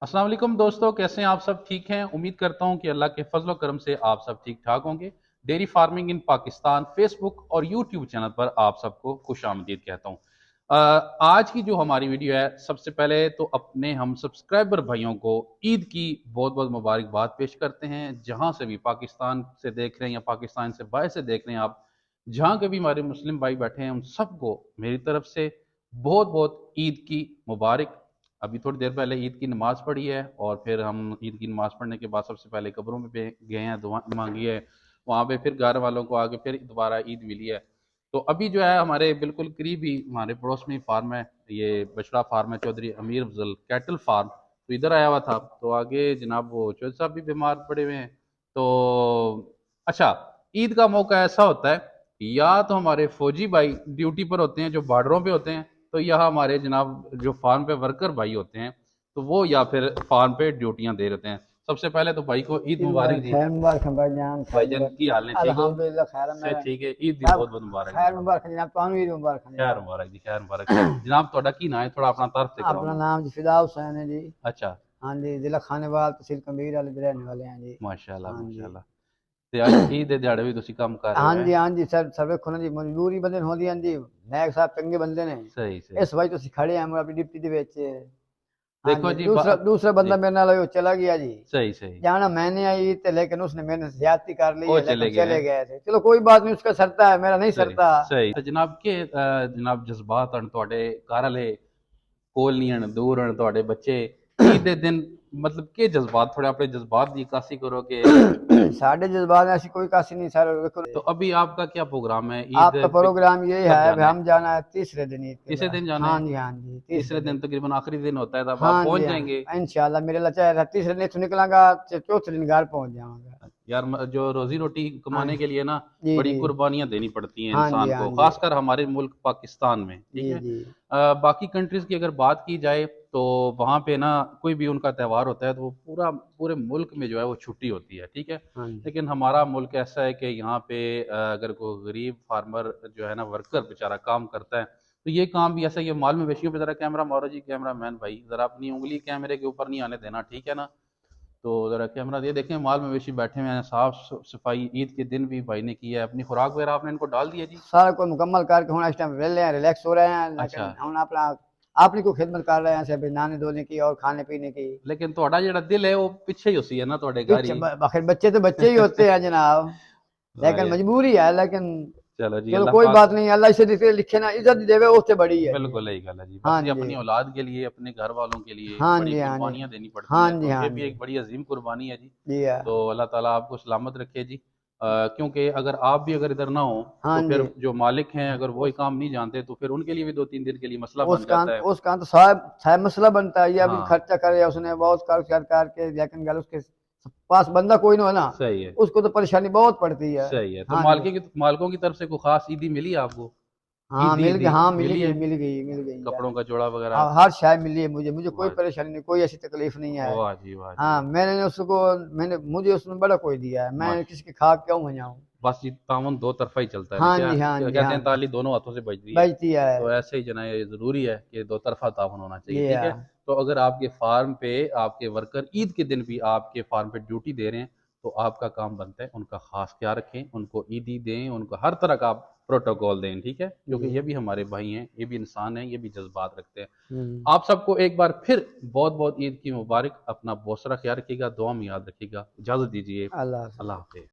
अस्सलाम वालेकुम दोस्तों, कैसे हैं आप सब? ठीक हैं? उम्मीद करता हूं कि अल्लाह के फजल करम से आप सब ठीक ठाक होंगे। Dairy farming in Pakistan Facebook और यूट्यूब चैनल पर आप सबको खुश आमदीद कहता हूं। आज की जो हमारी वीडियो है, सबसे पहले तो अपने हम सब्सक्राइबर भाइयों को ईद की बहुत बहुत मुबारकबाद पेश करते हैं। जहां से भी पाकिस्तान से देख रहे हैं या पाकिस्तान से बाहर से देख रहे हैं आप, जहां के भी हमारे मुस्लिम भाई बैठे हैं, उन सबको मेरी तरफ से बहुत बहुत ईद की मुबारक। अभी थोड़ी देर पहले ईद की नमाज़ पढ़ी है और फिर हम ईद की नमाज़ पढ़ने के बाद सबसे पहले कब्रों में पे गए हैं, दुआ मांगी है। वहाँ पे फिर घर वालों को आके फिर दोबारा ईद मिली है। तो अभी जो है हमारे बिल्कुल करीब ही हमारे पड़ोस में ही फार्म है, ये बछड़ा फार्म है, चौधरी अमीर अफजल कैटल फार्म। तो इधर आया हुआ था, तो आगे जनाब वो चौधरी साहब भी बीमार पड़े हुए हैं। तो अच्छा, ईद का मौका ऐसा होता है, या तो हमारे फौजी भाई ड्यूटी पर होते हैं जो बॉर्डरों पे होते हैं, तो यहाँ हमारे जनाब जो फार्म पे वर्कर भाई होते हैं, तो वो या फिर फार्म पे ड्यूटियां दे देते हैं। सबसे पहले तो भाई को ईद मुबारक जी। खैर मुबारक है भाईजान, खैर भाईजान मुबारक। की हाल है? ठीक हो? अल्हम्दुलिल्लाह खैर है से मेरा। ठीक है, ईद दी सब बहुत बहुत मुबारक खैर जनाब। मुबारक है जनाब, ਤੁਹਾਨੂੰ ईद मुबारक है खैर जनाब। मुबारक जी, खैर मुबारक जनाब। थोड़ा की ना है, थोड़ा अपना तारफ से कराओ अपना ना। नाम जी फिदा हुसैन है जी। अच्छा। हाँ जी, जिला खानेवाल तहसील कबीर वाले के रहने वाले हैं जी। माशाल्लाह हाँ जी। माशाल्लाह। ते आज ईद दे दिहाड़े भी तुसी काम कर रहे हो हाँ है? जी हाँ जी सर, सर्वे खुना जी मजबूरी बंदे ने होंदी जी। नायक साहब चंगे बंदे ने। सही सही। इस वजह तो खड़े हैं अपनी डिप्टी दे विच। हाँ देखो जी, जी दूसरा दूसरा जी। बंदा मेरे नाल वो चला गया जी। सही सही। जाना मैंने आई थे, लेकिन उसने मेरे से ज्यादती कर ली वो है, लेकिन चले गए चले हैं। गए थे। चलो कोई बात नहीं, उसका सरता है, मेरा नहीं सही सरता। सही। तो जनाब के जनाब जज्बात हन तुहाडे घर वाले कोल नहीं हन, दूर हन तुहाडे बच्चे, ईद दे दिन मतलब के जज्बात, थोड़े अपने जज्बात दी अक्कासी करो कि साढ़े जज्बात ऐसी कोई काशी नहीं सर, देखो। तो अभी आपका क्या प्रोग्राम है ईद आपका पे? प्रोग्राम ये कब है, जाना है? हम जाना है तीसरे दिन ईद के तीसरे बाद। दिन जाना हाँ है? जी हाँ जी, तीसरे तीसरे दिन दिन। तकरीबन आखिरी दिन होता है, तब आप हाँ पहुंच जी जाएंगे? हाँ, इंशाल्लाह मेरे लचा है तीसरे दिन इथों निकलांगा, चौथे दिन घर पहुंच जाऊंगा। यार जो रोजी रोटी हाँ कमाने के लिए ना जी बड़ी जी। कुर्बानियां देनी पड़ती हैं हाँ जी इंसान हाँ को, जी। खासकर हमारे मुल्क पाकिस्तान में, ठीक जी है। जी। बाकी कंट्रीज की अगर बात की जाए तो वहाँ पे ना कोई भी उनका त्यौहार होता है तो वो पूरे मुल्क में जो है वो छुट्टी होती है, ठीक है। हाँ जी। लेकिन हमारा मुल्क ऐसा है कि यहाँ पे अगर कोई गरीब फार्मर जो है ना, वर्कर बेचारा काम करता है, तो ये काम भी ऐसा, ये माल मवेशियों पे ज़रा कैमरा मारो जी, कैमरा मैन भाई ज़रा अपनी उंगली कैमरे के ऊपर नहीं आने देना, ठीक है ना। तो ज़रा कैमरा ये देखें, माल मवेशी बैठे हुए हैं, साफ सफाई ईद के दिन भी भाई ने की है। अपनी खुराक वगैरह आपने इनको डाल दिया जी? सारा कुछ मुकम्मल करके हूँ इस टाइम वेले हैं, रिलैक्स हो रहे हैं, अच्छा। लेकिन हम अपना अपनी को खिदमत कर रहे हैं, सिर्फ नहाने धोने की और खाने पीने की। लेकिन थोड़ा जेड़ा दिल है वो पीछे ही उसी है ना थोड़े घर पीछे ही। आखिर बच्चे तो बच्चे ही होते हैं जनाब, लेकिन भाई मजबूरी है, लेकिन चलो जी, चलो अल्लाह कोई पाक। बात नहीं, अल्लाह इसे जिसे लिखे ना इज्जत देवे उससे बड़ी है ये। बिल्कुल यही गल है जी, बस हाँ ये जी अपनी औलाद के लिए, अपने घर वालों के लिए हाँ बड़ी जी हाँ जी। कुर्बानियां देनी पड़ती हाँ हैं, जी तो हाँ ये भी जी। एक बड़ी अजीम कुर्बानी है जी। जी है। तो अल्लाह ताला आपको सलामत रखे जी। क्योंकि अगर आप भी अगर इधर ना हो, हाँ तो फिर जी। जो मालिक हैं अगर वो ही उस काम नहीं जानते, तो फिर उनके लिए भी 2-3 दिन के लिए मसला बन उसका जाता है। उसका तो साहब साहब मसला बनता है, ये अभी हाँ। खर्चा करे उसने बहुत कर करके, लेकिन गल उसके पास बंदा कोई ना हो ना, सही है। उसको तो परेशानी बहुत पड़ती है। सही है। तो हाँ जी। मालकों की तरफ से कोई खास ईदी मिली आपको? हाँ ईदी मिल गई, ईदी हाँ मिल मिली गई है? मिल गई मिल गई है। कपड़ों का जोड़ा वगैरह? हाँ हर शाय मिली है मुझे, मुझे कोई वाह जी, परेशानी नहीं, कोई ऐसी तकलीफ नहीं है। वाह जी, वाह जी, हाँ वाह। मैंने उसको, मैंने मुझे उसने बड़ा कोई दिया है, मैं माश किसी की खाक क्यों बजाऊं। बस जी, ताउन दो तरफा ही चलता है ना, हाँ क्या जी हाँ क्या जी कहते हाँ हैं, जी। ताली दोनों हाथों से बजती है। बजती है। तो ऐसे ही जना ये ज़रूरी है कि दो तरफा ताउन होना चाहिए, ये ठीक है। है। तो अगर आपके फार्म पे आपके वर्कर ईद के दिन भी आपके फार्म पे ड्यूटी दे रहे हैं, तो आपका काम बनता है उनका खास ख्याल रखें, उनको ईदी दें, उनको हर तरह का आप प्रोटोकॉल दें, ठीक है, क्योंकि जी। ये भी हमारे भाई हैं, ये भी इंसान हैं, ये भी जज्बात रखते हैं। हम्म। आप सबको एक बार फिर बहुत बहुत ईद की मुबारक। अपना बहुत सारा ख्याल रखिएगा, दुआ में याद रखिएगा। इजाज़त दीजिए। अल्लाह अल्लाह हाफ़िज़। हाफ़िज़।